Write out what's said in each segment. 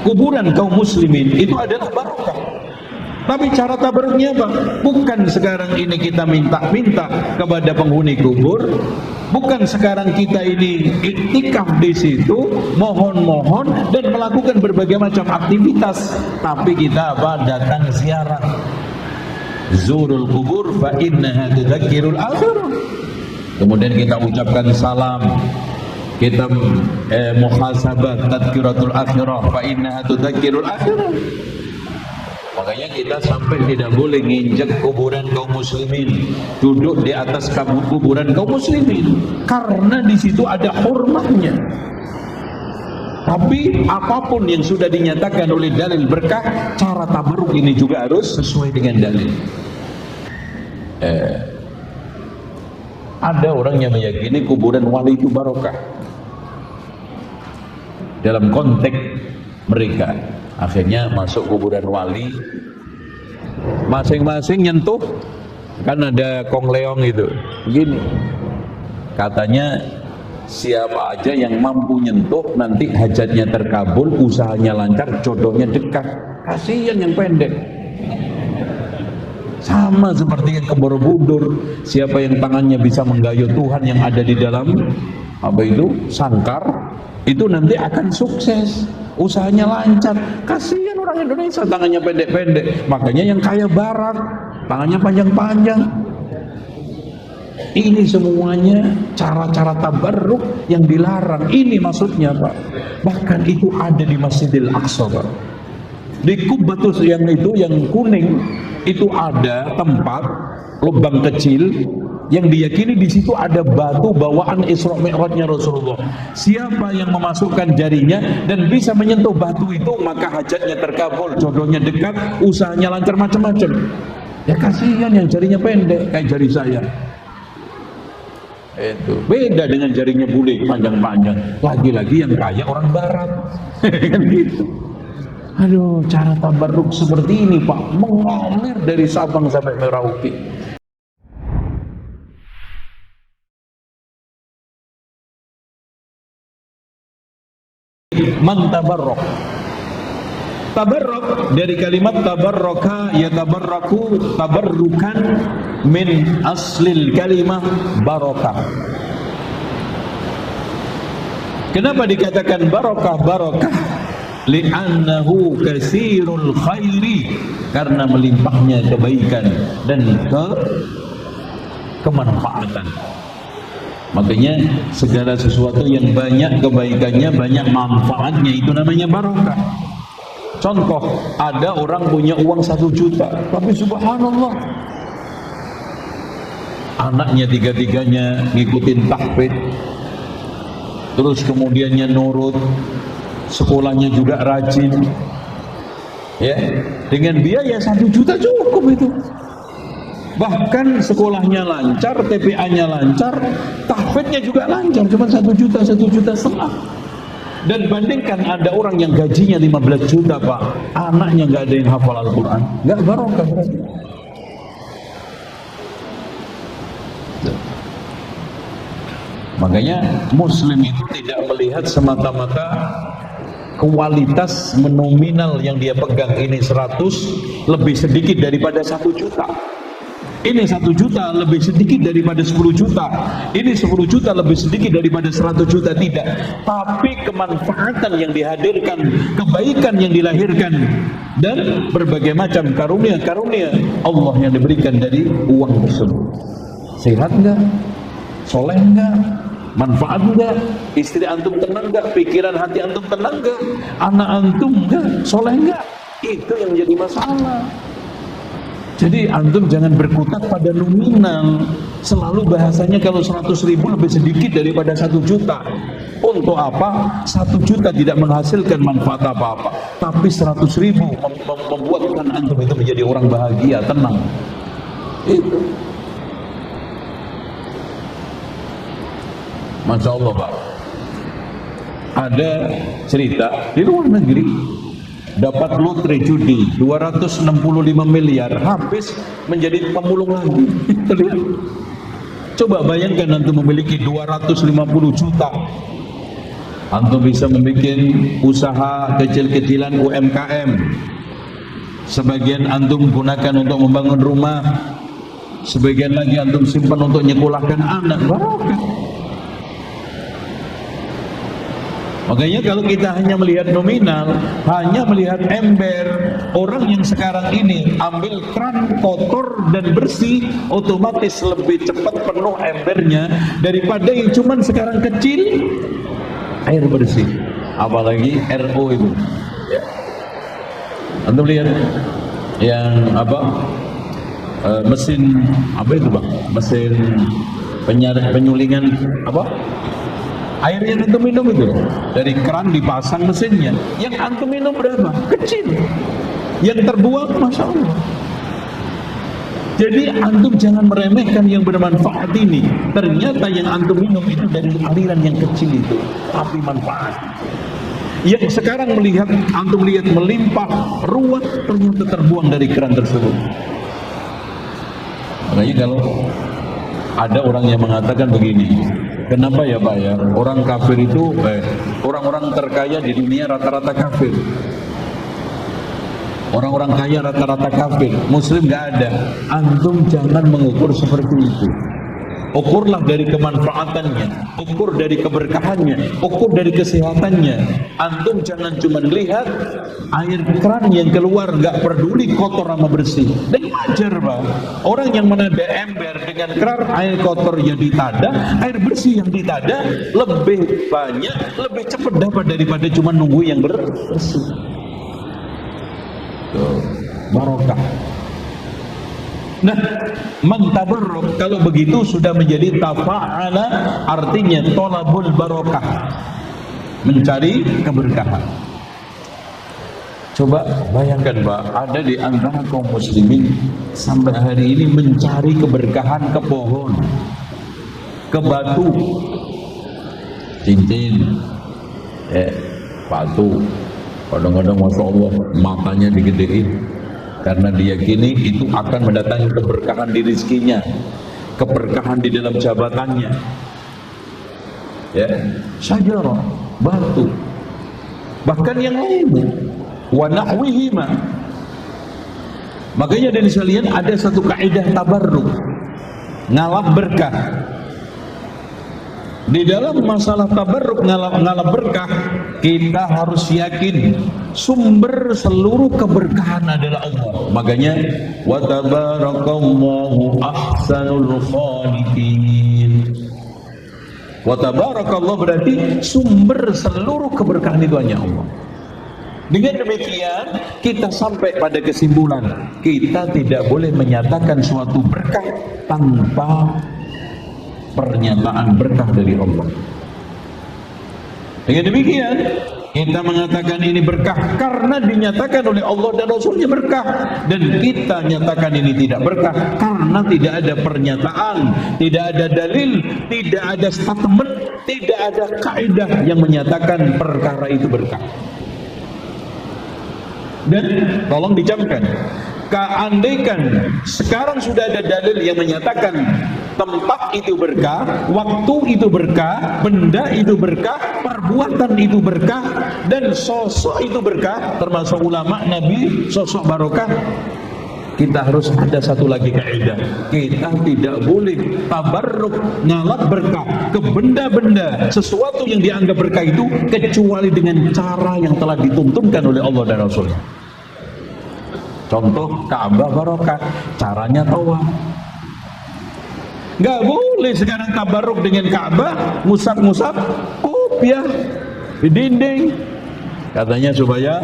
kuburan kaum muslimin itu adalah barokah. Tapi cara tabarruknya apa? Bukan sekarang ini kita minta-minta kepada penghuni kubur, bukan sekarang kita ini iktikaf di situ, mohon-mohon dan melakukan berbagai macam aktivitas, tapi kita apa? Datang ziarah. Zurul kubur fa innaha tudzakirul akhirah. Kemudian kita ucapkan salam, kita muhasabah tadzkiratul akhirah fa innaha tudzakirul akhirah. Makanya kita sampai tidak boleh nginjek kuburan kaum muslimin, duduk di atas kuburan kaum muslimin, karena di situ ada hormatnya. Tapi apapun yang sudah dinyatakan oleh dalil berkah, cara tabarruk ini juga harus sesuai dengan dalil. Ada orang yang meyakini kuburan wali itu barokah dalam konteks mereka. Akhirnya masuk kuburan wali, masing-masing nyentuh, kan ada kongleong itu begini, katanya siapa aja yang mampu nyentuh nanti hajatnya terkabul, usahanya lancar, jodohnya dekat. Kasihan yang pendek. Sama seperti yang ke Borobudur, siapa yang tangannya bisa menggayuh Tuhan yang ada di dalam apa itu sangkar, itu nanti akan sukses, usahanya lancar. Kasihan orang Indonesia tangannya pendek-pendek, makanya yang kaya barat tangannya panjang-panjang. Ini semuanya cara-cara tabarruk yang dilarang. Ini maksudnya Pak, bahkan itu ada di Masjidil Aqsa Pak. Di Kubbatus yang itu yang kuning itu ada tempat lubang kecil yang diyakini di situ ada batu bawaan Isra Mi'rajnya Rasulullah. Siapa yang memasukkan jarinya dan bisa menyentuh batu itu, maka hajatnya terkabul, jodohnya dekat, usahanya lancar, macam-macam. Ya kasihan yang jarinya pendek kayak jari saya. Itu beda dengan jarinya bule panjang-panjang. Lagi-lagi yang kaya orang barat. Kan gitu. Aduh, cara tabarruk seperti ini Pak, mengalir dari Sabang sampai Merauke. Man tabarruk. Tabarruk dari kalimat tabarraka yatabarraku, tabarrukan min aslil kalimah barakah. Kenapa dikatakan barakah? Barakah li'annahu kasirul khairi, karena melimpahnya kebaikan dan kemanfaatan. Makanya segala sesuatu yang banyak kebaikannya, banyak manfaatnya, itu namanya barakah. Contoh, ada orang punya uang 1 juta, tapi subhanallah anaknya tiga-tiganya ngikutin tahfidz, terus kemudiannya nurut, sekolahnya juga rajin, ya, dengan biaya 1 juta cukup itu. Bahkan sekolahnya lancar, TPA-nya lancar, tahfidznya juga lancar, cuma 1 juta, 1,5 juta. Dan bandingkan ada orang yang gajinya 15 juta Pak, anaknya nggak ada yang hafal Al-Quran, nggak barokah berarti. Makanya Muslim itu tidak melihat semata-mata kualitas nominal yang dia pegang, ini 100 lebih sedikit daripada 1 juta, ini 1 juta lebih sedikit daripada 10 juta, ini 10 juta lebih sedikit daripada 100 juta, tidak. Tapi kemanfaatan yang dihadirkan, kebaikan yang dilahirkan, dan berbagai macam karunia-karunia Allah yang diberikan dari uang tersebut. Sehat enggak? Soleh enggak? Manfaat enggak? Istri antum tenang enggak? Pikiran hati antum tenang enggak? Anak antum enggak? Soleh enggak? Itu yang menjadi masalah. Jadi antum jangan berkutat pada nominal. Selalu bahasanya kalau 100.000 lebih sedikit daripada 1 juta. Untuk apa? 1 juta tidak menghasilkan manfaat apa-apa, tapi 100.000 membuatkan antum itu menjadi orang bahagia, tenang. Itu. Masya Allah Pak, ada cerita di luar negeri, dapat lotre judi 265 miliar, habis menjadi pemulung lagi. Coba bayangkan antum memiliki 250 juta, Antum bisa membuat usaha kecil-kecilan UMKM. Sebagian antum gunakan untuk membangun rumah, sebagian lagi antum simpan untuk nyekolahkan anak. Barokah. Makanya kalau kita hanya melihat nominal, hanya melihat ember, orang yang sekarang ini ambil keran kotor dan bersih, otomatis lebih cepat penuh embernya daripada yang cuman sekarang kecil air bersih, apalagi RO itu. Ya. Antum lihat yang apa, mesin apa itu bang, mesin penyulingan apa, air yang antum minum itu dari keran dipasang mesinnya, yang antum minum berapa? Kecil, yang terbuang masya Allah. Jadi antum jangan meremehkan yang bermanfaat ini. Ternyata yang antum minum itu dari aliran yang kecil itu, tapi manfaat. Yang sekarang melihat antum lihat melimpah ruah, ternyata terbuang dari keran tersebut. Makanya kalau ada orang yang mengatakan begini, kenapa ya Pak ya, orang kafir itu orang-orang terkaya di dunia rata-rata kafir. Orang-orang kaya rata-rata kafir, muslim gak ada. Antum jangan mengukur seperti itu. Ukurlah dari kemanfaatannya, ukur dari keberkahannya, ukur dari kesehatannya. Antum jangan cuma lihat air keran yang keluar, gak peduli kotor sama bersih. Dan wajar Pak, orang yang menada ember dengan keran air kotor yang ditada, air bersih yang ditada lebih banyak, lebih cepat dapat daripada cuma nunggu yang bersih. Barokah. Nah, mentabarrok kalau begitu sudah menjadi tafa'ala, artinya tolabul barokah, mencari keberkahan. Coba bayangkan Pak, ada di antara kaum muslimin sampai hari ini mencari keberkahan ke pohon, ke batu, cincin, batu. Kadang-kadang masya Allah matanya digedein karena diyakini itu akan mendatangi keberkahan di rizkinya, keberkahan di dalam jabatannya. Ya, syajarah, batu, bahkan yang lainnya, wa nahwihima. Makanya dari sekalian ada satu kaidah tabarruk, ngalap berkah. Di dalam masalah tabarruk ngalap berkah, kita harus yakin sumber seluruh keberkahan adalah Allah. Makanya wa tabarakallahu ahsanul khaliqin. Wa tabarakallah berarti sumber seluruh keberkahan itu hanya Allah. Dengan demikian kita sampai pada kesimpulan, kita tidak boleh menyatakan suatu berkah tanpa pernyataan berkah dari Allah. Dengan demikian kita mengatakan ini berkah karena dinyatakan oleh Allah dan Rasulnya berkah, dan kita nyatakan ini tidak berkah karena tidak ada pernyataan, tidak ada dalil, tidak ada statement, tidak ada kaidah yang menyatakan perkara itu berkah. Dan tolong dicamkan, keandaikan sekarang sudah ada dalil yang menyatakan tempat itu berkah, waktu itu berkah, benda itu berkah, perbuatan itu berkah, dan sosok itu berkah, termasuk ulama, nabi, sosok barokah, kita harus ada satu lagi kaidah. Kita tidak boleh tabarruk, ngalap berkah ke benda-benda, sesuatu yang dianggap berkah itu, kecuali dengan cara yang telah dituntunkan oleh Allah dan Rasulnya. Contoh Ka'bah barokah, caranya tawaf. Nggak boleh sekarang tabarruk dengan Ka'bah, musab-musab, kopiah di dinding. Katanya supaya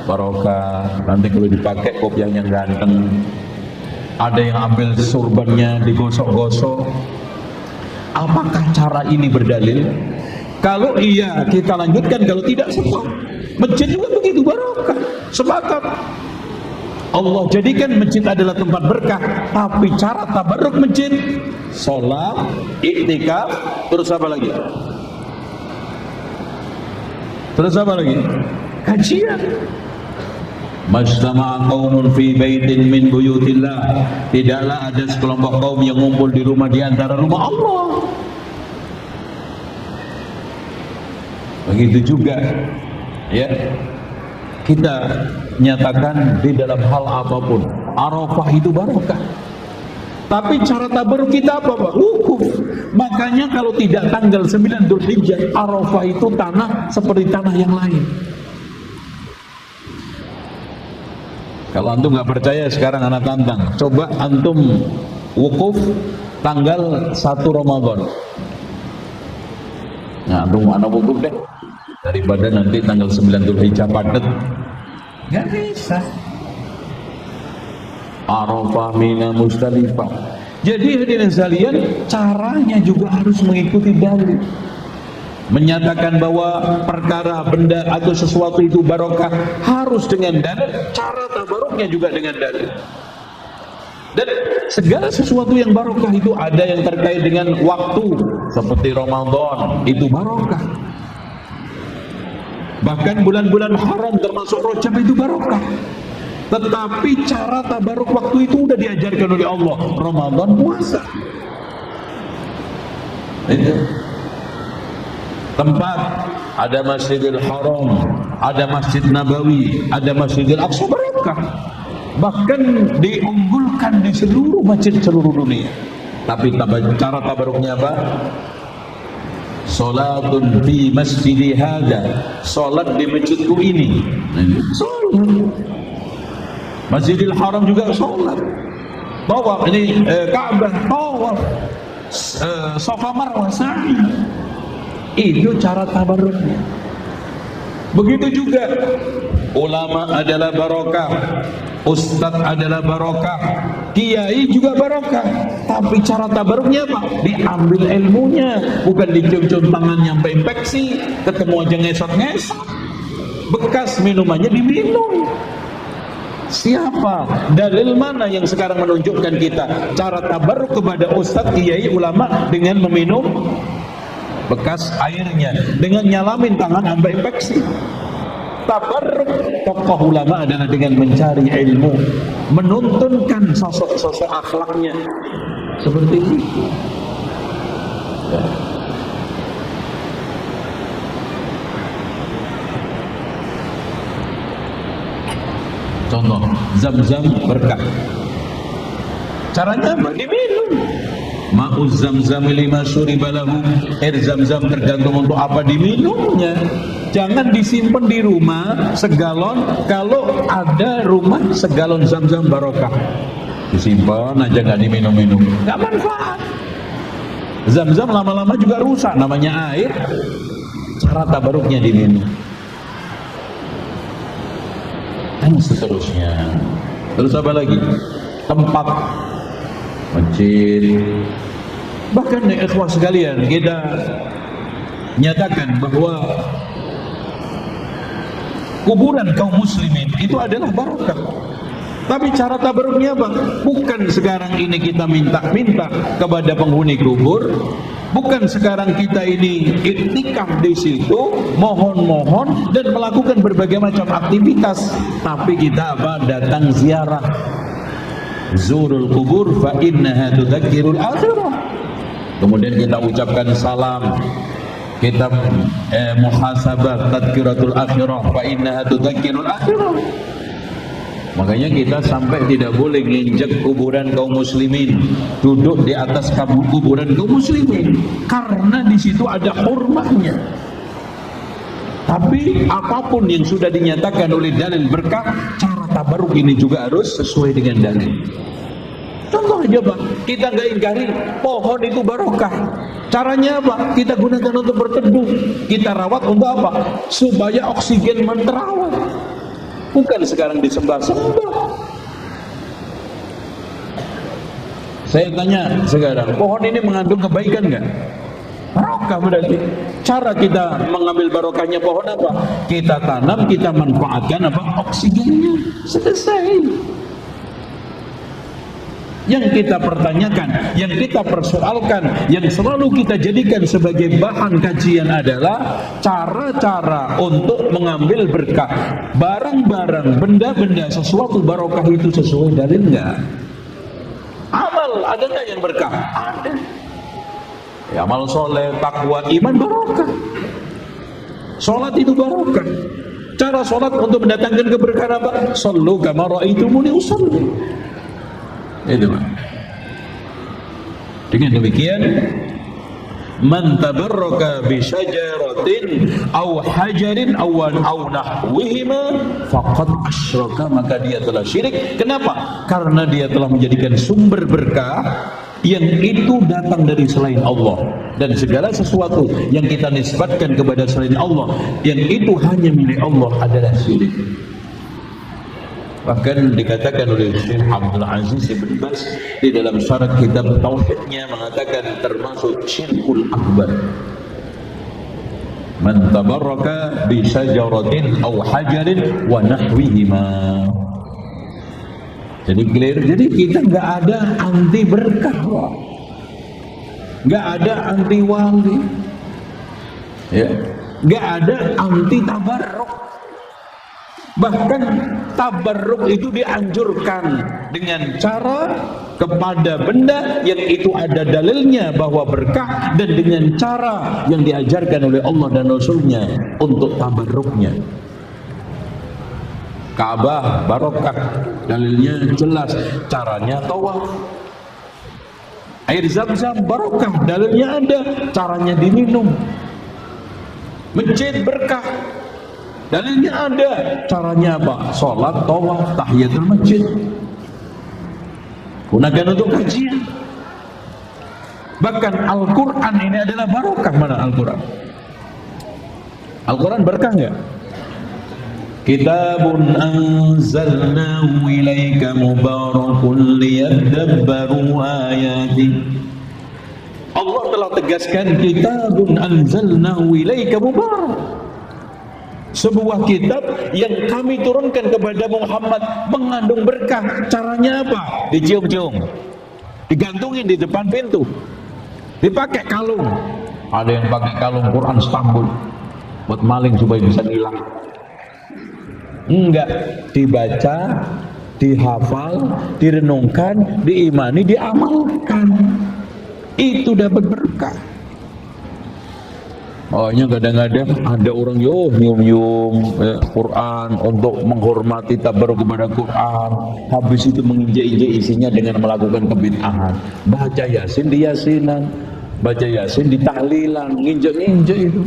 barokah, nanti kalau dipakai kopiahnya ganteng. Ada yang ambil surbannya digosok-gosok. Apakah cara ini berdalil? Kalau iya kita lanjutkan, kalau tidak stop. Masjid juga begitu, barokah, sepakat. Allah jadikan masjid adalah tempat berkah, tapi cara tabarruk masjid, sholat, iktikaf, terus apa lagi? Terus apa lagi? Kajian. Majtama'a qaumun fi baitin min buyutillah. Tidaklah ada sekelompok kaum yang ngumpul di rumah di antara rumah Allah. Begitu juga ya, kita nyatakan di dalam hal apapun Arafah itu barokah. Tapi cara tabarruk kita apa, Pak? Wukuf. Makanya kalau tidak tanggal 9 Dzulhijjah, Arafah itu tanah seperti tanah yang lain. Kalau antum nggak percaya, sekarang anak tantang, coba antum wukuf tanggal 1 Ramadan. Nah, antum anak wukuf deh, daripada nanti tanggal 9 Dzulhijjah padet. Nggak bisa. Arafah, Mina, Musdalifah. Jadi hadirin sekalian, caranya juga harus mengikuti dalil. Menyatakan bahwa perkara, benda atau sesuatu itu barokah harus dengan dalil. Cara tabaruknya juga dengan dalil. Dan segala sesuatu yang barokah itu ada yang terkait dengan waktu, seperti Ramadan itu barokah. Bahkan bulan-bulan haram termasuk Rajab itu barokah. Tetapi cara tabaruk waktu itu sudah diajarkan oleh Allah. Ramadan, puasa. Itu tempat, ada Masjidil Haram, ada Masjid Nabawi, ada Masjidil Aqsa, barokah. Bahkan diunggulkan di seluruh masjid seluruh dunia. Tapi cara tabaruknya apa? Salatun fi masjidi hada, salat di masjidku ini. Salat. Masjidil Haram juga sholat, tawaf, ini Ka'bah, tawaf, Safa Marwah, sa'i. Itu cara tabarruknya. Begitu juga ulama adalah barokah, ustadz adalah barokah, kiai juga barokah. Tapi cara tabarruknya apa? Diambil ilmunya, bukan dicium-cium tangan sampai infeksi, ketemu aja ngesot-ngesot. Bekas minumannya diminum. Siapa? Dalil mana yang sekarang menunjukkan kita cara tabarruk kepada ustadz, kiai, ulama dengan meminum bekas airnya, dengan nyalamin tangan sampai infeksi? Tabarruk tokoh ulama adalah dengan mencari ilmu, menuntunkan sosok-sosok akhlaknya seperti itu. Contoh, Zam-Zam berkah. Caranya apa? Diminum. Ma'uz Zam-Zam lima syuriba lahu. Air Zam-Zam tergantung untuk apa diminumnya. Jangan disimpan di rumah segalon. Kalau ada rumah segalon Zam-Zam barokah, disimpan aja, nggak diminum-minum, nggak manfaat. Zam-Zam lama-lama juga rusak, namanya air. Cara tabaruknya diminum. Dan seterusnya. Terus apa lagi? Tempat, masjid. Bahkan ya ikhwah sekalian, kita nyatakan bahwa kuburan kaum muslimin itu adalah barokah. Tapi cara tabaruknya apa? Bukan sekarang ini kita minta-minta kepada penghuni kubur, bukan sekarang kita ini iktikaf di situ, mohon-mohon dan melakukan berbagai macam aktivitas, tapi kita apa? Datang ziarah. Zurul kubur fa innaha tudzakkirul akhirah. Kemudian kita ucapkan salam, kita muhasabah tadhkiratul akhirah fa innaha tudzakkirul akhirah. Makanya kita sampai tidak boleh nginjek kuburan kaum muslimin, duduk di atas kuburan kaum muslimin, karena di situ ada hormatnya. Tapi apapun yang sudah dinyatakan oleh dalil berkah, cara tabaruk ini juga harus sesuai dengan dalil. Contoh aja Pak, kita nggak ingkari pohon itu barokah. Caranya apa? Kita gunakan untuk berteduh, kita rawat untuk apa? Supaya oksigen terawat. Bukan sekarang disembah-sembah. Saya tanya sekarang, pohon ini mengandung kebaikan nggak? Barokah berarti. Cara kita mengambil barokahnya pohon apa? Kita tanam, kita manfaatkan apa? Oksigennya. Selesai. Yang kita pertanyakan, yang kita persoalkan, yang selalu kita jadikan sebagai bahan kajian adalah cara-cara untuk mengambil berkah. Barang-barang, benda-benda, sesuatu barokah itu sesuai dalil enggak? Amal, ada nggak yang berkah? Ada. Ya, amal soleh, takwa, iman, barokah. Sholat itu barokah. Cara sholat untuk mendatangkan keberkahan apa? Shallu kama ra'aitumuni usolli. Itu Pak. Dengan demikian, man tabarraka bi syajaratin aw hajarin aw nahwihima faqad asyraka, maka dia telah syirik. Kenapa? Karena dia telah menjadikan sumber berkah yang itu datang dari selain Allah, dan segala sesuatu yang kita nisbatkan kepada selain Allah yang itu hanya milik Allah adalah syirik. Bahkan dikatakan oleh Syekh Abdul Aziz Ibn Baz di dalam syarah kitab tauhidnya mengatakan termasuk syirkul akbar. Man tabarraka bi syajaratin aw hajarin wa nahwihima. Jadi clear, jadi kita nggak ada anti berkah, nggak ada anti wali, ya, nggak ada anti tabarruk. Bahkan tabarruk itu dianjurkan dengan cara kepada benda yang itu ada dalilnya bahwa berkah, dan dengan cara yang diajarkan oleh Allah dan Rasulnya untuk tabarruknya. Ka'bah barokah, dalilnya jelas, caranya tawaf. Air Zam-Zam barokah, dalilnya ada, caranya diminum. Masjid berkah, dalilnya ada, caranya apa? Sholat, tawaf, tahiyatul masjid. Gunakan untuk kajian. Bahkan Al-Quran ini adalah barokah. Mana Al-Quran? Al-Quran berkah nggak? Kitabun anzalnahu ilaika mubarakun liyadabbaru ayati. Allah telah tegaskan kitabun anzalnahu ilaika mubarak, sebuah kitab yang kami turunkan kepada Muhammad mengandung berkah. Caranya apa? Dicium-cium, digantungin di depan pintu, dipakai kalung. Ada yang pakai kalung Quran Istanbul buat maling supaya bisa hilang. Enggak, dibaca, dihafal, direnungkan, diimani, diamalkan. Itu dapat berkah. Makanya kadang-kadang ada orang nyium-nyium Quran untuk menghormati tabarruk kepada Quran, habis itu menginjak-injak isinya dengan melakukan kebid'ahan. Baca Yasin di Yasinan, baca Yasin di tahlilan, nginjak-injak itu.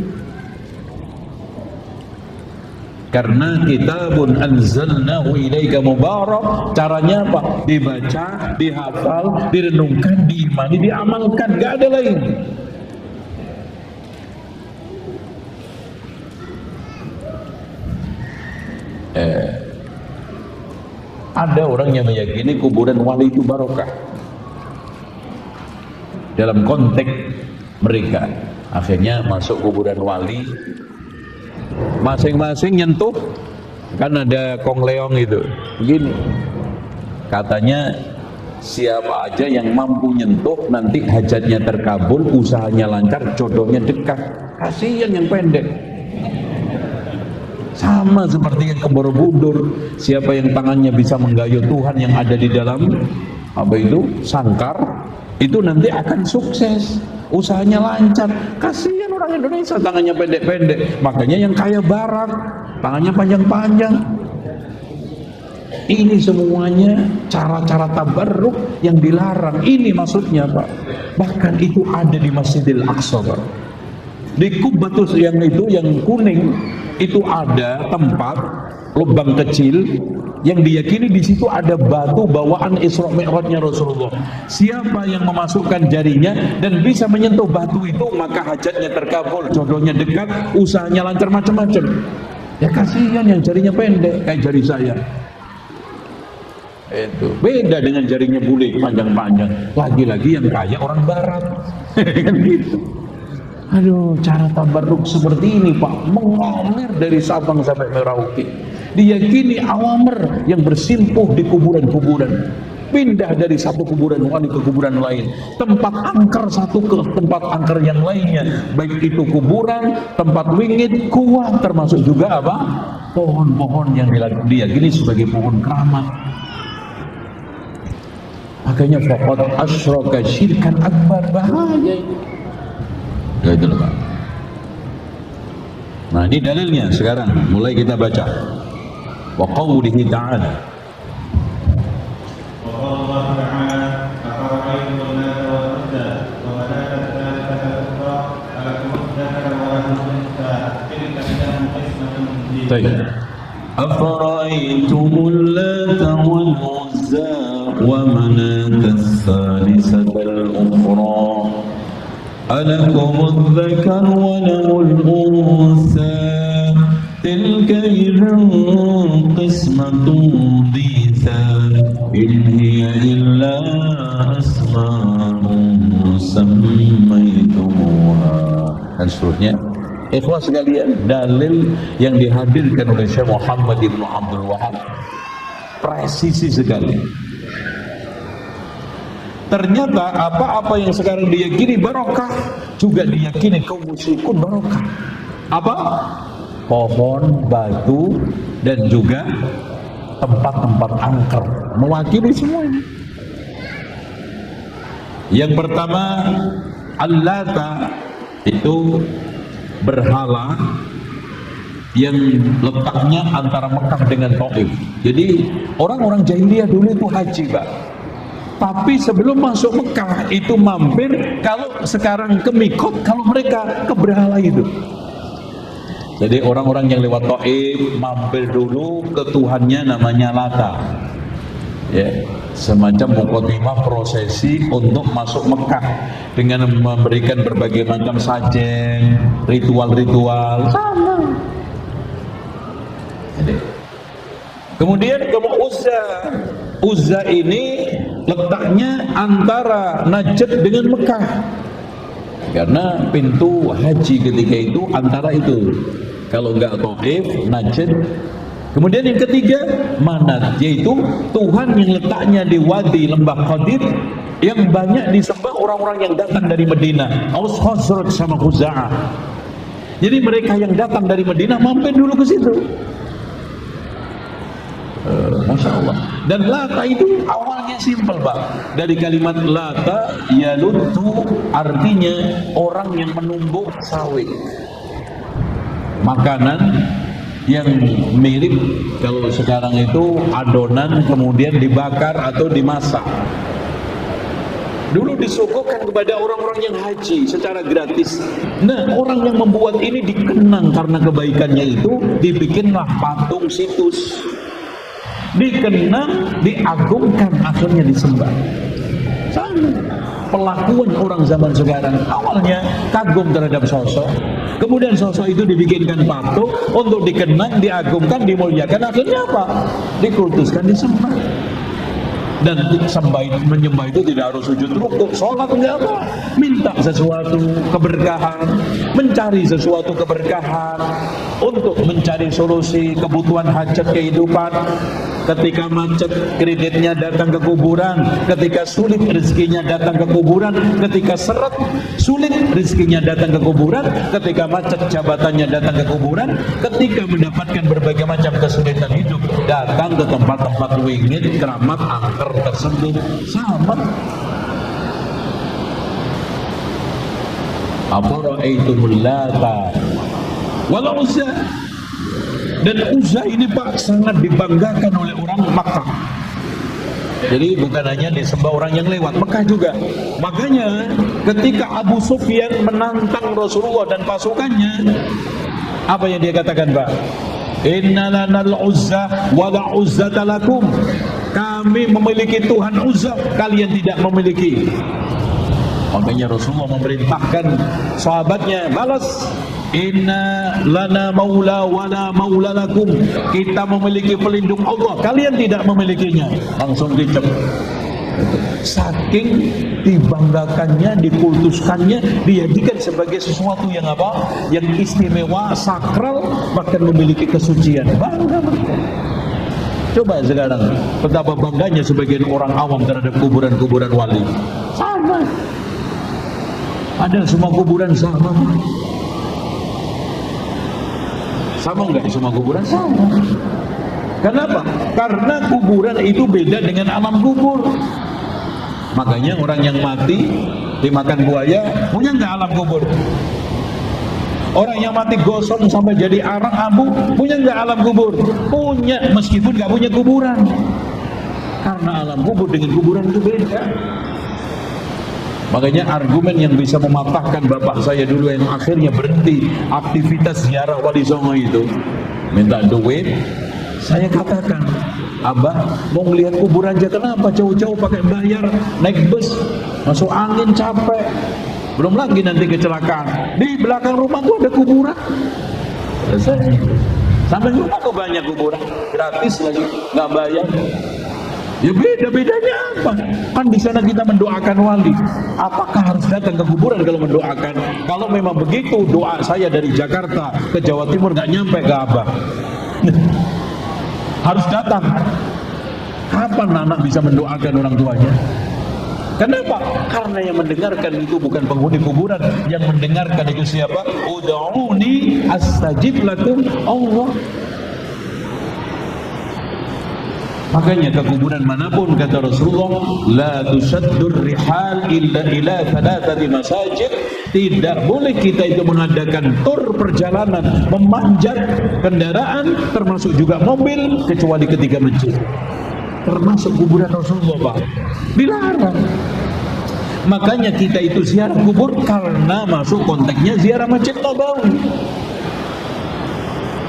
Karena kitabun anzalnahu ilaika mubarak, caranya apa? Dibaca, dihafal, direnungkan, diimani, diamalkan, gak ada lain. Ada orang yang meyakini kuburan wali itu barokah dalam konteks mereka. Akhirnya masuk kuburan wali, masing-masing nyentuh, kan ada kong leong itu begini, katanya siapa aja yang mampu nyentuh nanti hajatnya terkabul, usahanya lancar, jodohnya dekat. Kasihan yang pendek. Sama seperti yang ke Borobudur, siapa yang tangannya bisa menggayuh Tuhan yang ada di dalam apa itu sangkar, itu nanti akan sukses, usahanya lancar. Kasihan orang Indonesia tangannya pendek-pendek, makanya yang kaya barat tangannya panjang-panjang. Ini semuanya cara-cara tabarruk yang dilarang. Ini maksudnya Pak, bahkan itu ada di Masjidil Aqsa Pak. Di Kubbatus yang itu yang kuning itu ada tempat lubang kecil yang diyakini di situ ada batu bawaan Isra Mi'rajnya Rasulullah. Siapa yang memasukkan jarinya dan bisa menyentuh batu itu, maka hajatnya terkabul, jodohnya dekat, usahanya lancar, macam-macam. Ya kasihan yang jarinya pendek kayak jari saya. Itu beda dengan jarinya bule panjang-panjang. Lagi-lagi yang kaya orang barat. Kan gitu. Aduh, cara tabarruk seperti ini Pak, mengalir dari Sabang sampai Merauke. Diyakini awamer yang bersimpuh di kuburan-kuburan, pindah dari satu kuburan wali ke kuburan lain, tempat angker satu ke tempat angker yang lainnya, baik itu kuburan, tempat wingit, kuah, termasuk juga apa? Pohon-pohon yang diyakini sebagai pohon keramat. Makanya faqad asyraka syirkan akbar, bahaya itu. Ya itu Pak. Nah, ini dalilnya sekarang. Mulai kita baca. Wa qawlihi ta'ala. أفرأيتم اللات والعزى ومناة الثالثة الأخرى ألكم الذكر وله الأنثى تلك إذا قسمة ضيزى إن هي إلا أسماء سميتموها. Dan seterusnya. Ikhwas sekalian, dalil yang dihadirkan oleh Syekh Muhammad Ibn Abdul Wahab presisi sekali. Ternyata apa-apa yang sekarang diyakini barokah juga diyakini kaum musyrikun barokah. Apa? Pohon, batu, dan juga tempat-tempat angker mewakili semuanya. Yang pertama, Al-Lata itu berhala yang letaknya antara Mekah dengan Taif. Jadi orang-orang jahiliyah dulu itu haji, Pak. Tapi sebelum masuk Mekah itu mampir, kalau sekarang ke Mikot, kalau mereka ke berhala itu. Jadi orang-orang yang lewat Taif mampir dulu ke Tuhannya namanya Lata. Ya, semacam mukadimah prosesi untuk masuk Mekah dengan memberikan berbagai macam sajen, ritual-ritual sama. Kemudian Uzza. Uzza ini letaknya antara Najd dengan Mekah. Karena pintu haji ketika itu antara itu. Kalau enggak Taif, Najd. Kemudian yang ketiga, Manat, yaitu Tuhan yang letaknya di wadi Lembah Qadir yang banyak disembah orang-orang yang datang dari Madinah, Aus Khazraj sama Khuza'ah. Jadi mereka yang datang dari Madinah mampir dulu ke situ. Masya Allah. Dan Lata itu awalnya simpel, Pak. Dari kalimat Lata, yalutu, artinya orang yang menumbuk sawit. Makanan yang mirip kalau sekarang itu adonan kemudian dibakar atau dimasak. Dulu disuguhkan kepada orang-orang yang haji secara gratis. Nah, orang yang membuat ini dikenang karena kebaikannya itu, dibikinlah patung situs. Dikenang, diagungkan, akhirnya disembah. Sama pelakuan orang zaman sekarang, awalnya kagum terhadap sosok, kemudian sosok itu dibikinkan patung untuk dikenang, diagungkan, dimuliakan, akhirnya apa? Dikultuskan, disembah. Dan menyembah itu tidak harus sujud rukuk, sholat enggak apa, minta sesuatu keberkahan, mencari sesuatu keberkahan, untuk mencari solusi kebutuhan hajat kehidupan. Ketika macet, kreditnya datang ke kuburan. Ketika sulit, rezekinya datang ke kuburan. Ketika seret, sulit, rezekinya datang ke kuburan. Ketika macet, jabatannya datang ke kuburan. Ketika mendapatkan berbagai macam kesulitan hidup, datang ke tempat-tempat wingit, keramat, angker tersebut. Sama. Afara'aitumul Lata wal Uzza. Dan Uzza ini, Pak, sangat dibanggakan oleh orang Makkah. Jadi bukan hanya disembah orang yang lewat, Mekah juga. Makanya ketika Abu Sufyan menantang Rasulullah dan pasukannya, apa yang dia katakan, Pak? Inna lanal Uzza wa la Uzzata lakum. Kami memiliki Tuhan Uzza, kalian tidak memiliki. Makanya Rasulullah memerintahkan sahabatnya balas, inna lana maula wala maula lakum. Kita memiliki pelindung Allah, kalian tidak memilikinya. Langsung dicep. Saking dibanggakannya, dikultuskannya, dijadikan sebagai sesuatu yang apa? Yang istimewa, sakral, bahkan memiliki kesucian. Bangga mereka. Coba sekarang betapa bangganya sebagian orang awam terhadap kuburan-kuburan wali. Sama. Ada semua kuburan sama. Sama enggak semua kuburan? Sama. Kenapa? Karena kuburan itu beda dengan alam kubur. Makanya orang yang mati dimakan buaya punya enggak alam kubur? Orang yang mati gosong sampai jadi arang abu, punya nggak alam kubur? Punya, meskipun nggak punya kuburan. Karena alam kubur dengan kuburan itu beda. Makanya argumen yang bisa mematahkan bapak saya dulu yang akhirnya berhenti aktivitas ziarah Wali Songo itu, minta duit, saya katakan, Abah mau ngelihat kuburan aja, kenapa jauh-jauh pakai bayar, naik bus, masuk angin capek, belum lagi nanti kecelakaan. Di belakang rumah tuh ada kuburan. Selesai. Sampai rumah tuh banyak kuburan, gratis lagi, nggak bayar. Ya beda-bedanya apa? Kan di sana kita mendoakan wali. Apakah harus datang ke kuburan kalau mendoakan? Kalau memang begitu, doa saya dari Jakarta ke Jawa Timur nggak nyampe ke Abah. Harus datang. Kapan anak bisa mendoakan orang tuanya? Kenapa? Karena yang mendengarkan itu bukan penghuni kuburan, yang mendengarkan itu siapa? Ud'uni astajib lakum, Allah. Makanya ke kuburan manapun kata Rasulullah, la tusaddur rihal illa ila thalathati masajid. Tidak boleh kita itu mengadakan tur perjalanan, memanjat kendaraan termasuk juga mobil kecuali ketiga masjid. Termasuk kuburan Rasulullah, Pak. Dilarang. Makanya kita itu ziarah kubur karena masuk konteksnya ziarah Masjid Nabawi.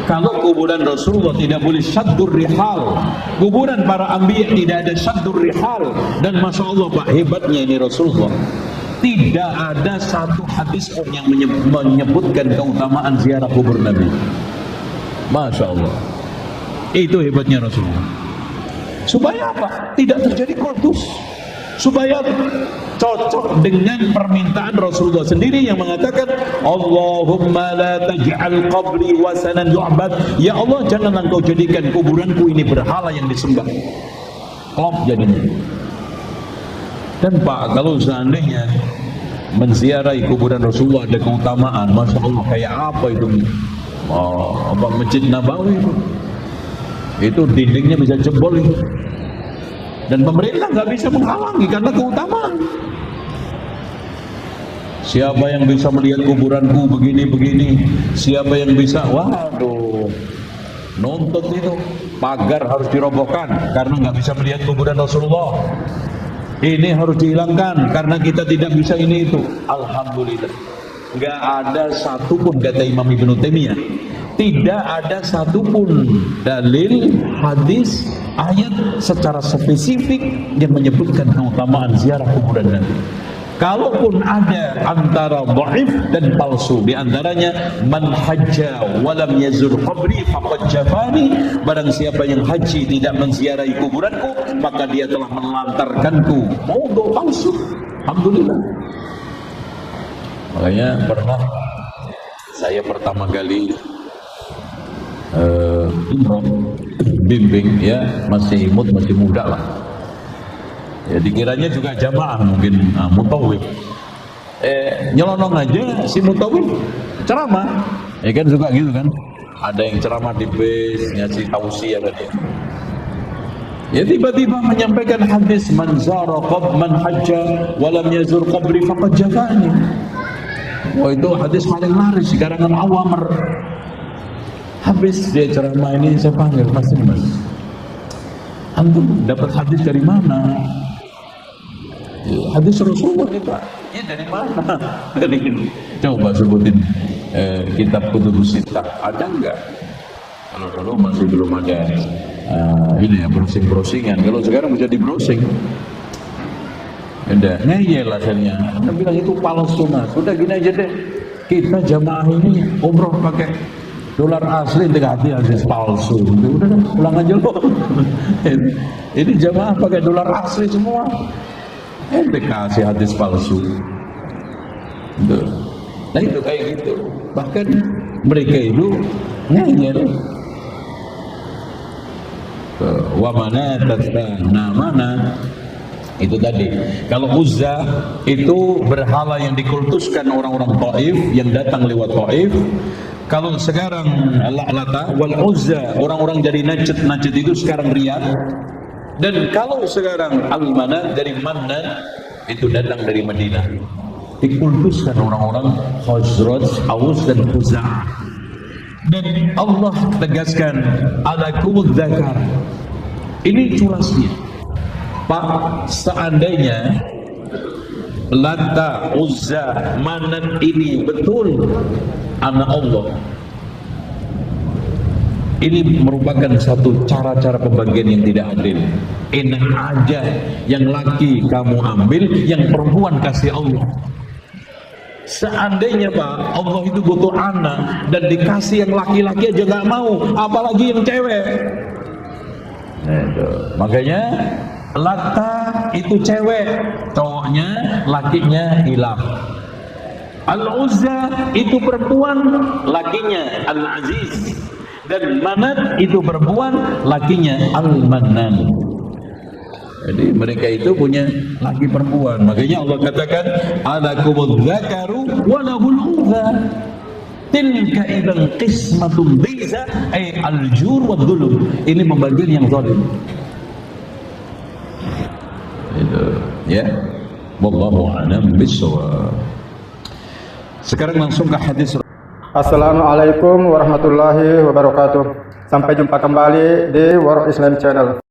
Kalau kuburan Rasulullah tidak boleh syaddur rihal, kuburan para anbiya tidak ada syaddur rihal. Dan Masya Allah Pak, hebatnya ini Rasulullah, tidak ada satu hadis pun yang menyebutkan keutamaan ziarah kubur Nabi. Masya Allah, itu hebatnya Rasulullah. Supaya apa? Tidak terjadi kultus, supaya cocok dengan permintaan Rasulullah sendiri yang mengatakan, Allahumma la taj'al qabri wasanan yu'bad. Ya Allah, jangan engkau jadikan kuburanku ini berhala yang disembah. Klop jadinya. Dan Pak, kalau seandainya menziarahi kuburan Rasulullah ada keutamaan, Masya Allah, kayak apa itu? Masjid Nabawi itu dindingnya bisa jebol itu. Dan pemerintah nggak bisa menghalangi karena keutamaan. Siapa yang bisa melihat kuburanku begini-begini? Siapa yang bisa? Waduh, nuntut itu. Pagar harus dirobohkan karena nggak bisa melihat kuburan Rasulullah. Ini harus dihilangkan karena kita tidak bisa ini itu. Alhamdulillah, nggak ada satupun kata Imam Ibnu Taimiyah, tidak ada satupun dalil, hadis, ayat secara spesifik yang menyebutkan keutamaan ziarah kuburan Nabi. Kalaupun ada antara dhaif dan palsu, di antaranya man hajja wa lam yazur qabri faqad jafani, barang siapa yang haji tidak menziarahi kuburanku maka dia telah menelantarkanku. Maudhu palsu. Alhamdulillah. Makanya pernah saya pertama kali umroh bimbing, ya masih imut, masih muda lah ya, dikiranya juga jamaah mungkin mutawif, nyelonong aja si mutawif ceramah, ya kan suka gitu kan, ada yang ceramah di bis ngasih tausiah kan ya, tiba-tiba menyampaikan hadis man zara man hajja wa lam yazur qabri faqad jafani. Oh, itu hadis paling laris di karangan Awamr. Habis dia ceramah ini saya panggil, Mas, antum dapat hadis dari mana? Hadis Rasulullah ini Pak. Ya dari mana? Dari ini. Coba sebutin kitab Kutubus Sittah, ada enggak? Kalau dulu masih belum ada ini ya, browsing-browsingan. Kalau sekarang bisa di browsing. Udah ngeyel akhirnya. Dia bilang itu palsu Mas. Sudah gini aja deh. Kita jamaah ini umroh pakai dolar asli, hati hadis palsu. Udah pulang aja loh. Ini jamaah pakai dolar asli semua. Kasih hadis palsu. Nah itu kayak gitu. Bahkan mereka itu ngeyel. Wa manat, nah mana itu tadi. Kalau Uzza itu berhala yang dikultuskan orang-orang Taif yang datang lewat Taif. Kalau sekarang La'lata wal Uzza, orang-orang dari Najd itu sekarang Riyadh. Dan kalau sekarang Al-Manat dari Mannan itu datang dari Madinah. dikultuskan orang-orang Khazraj, Aus dan Khuza'ah. Dan Allah tegaskan alakumudz zakar. Ini curasnya. Pak, seandainya Lata, Uzza, Manat ini betul anak Allah, ini merupakan satu cara-cara pembagian yang tidak adil. Enak aja, yang laki kamu ambil, yang perempuan kasih Allah. Seandainya Pak, Allah itu butuh anak dan dikasih yang laki-laki aja nggak mau, apalagi yang cewek. Nah, itu. Makanya Lata itu cewek, cowoknya, lakinya hilang. Al-Uzza itu perempuan, lakinya Al-Aziz. Dan Manat itu perempuan, lakinya Al-Mannan. Jadi mereka itu punya laki perempuan. Makanya Allah katakan alakumudz zakaru wa lahul untha. Tilka idzan qismatun dhiza ay al-jur wa dzulm. Ini pembagian yang zalim. Itu ya. Wallahu a'lam bishawab. Sekarang langsung ke hadis. Assalamualaikum warahmatullahi wabarakatuh. Sampai jumpa kembali di World Islam Channel.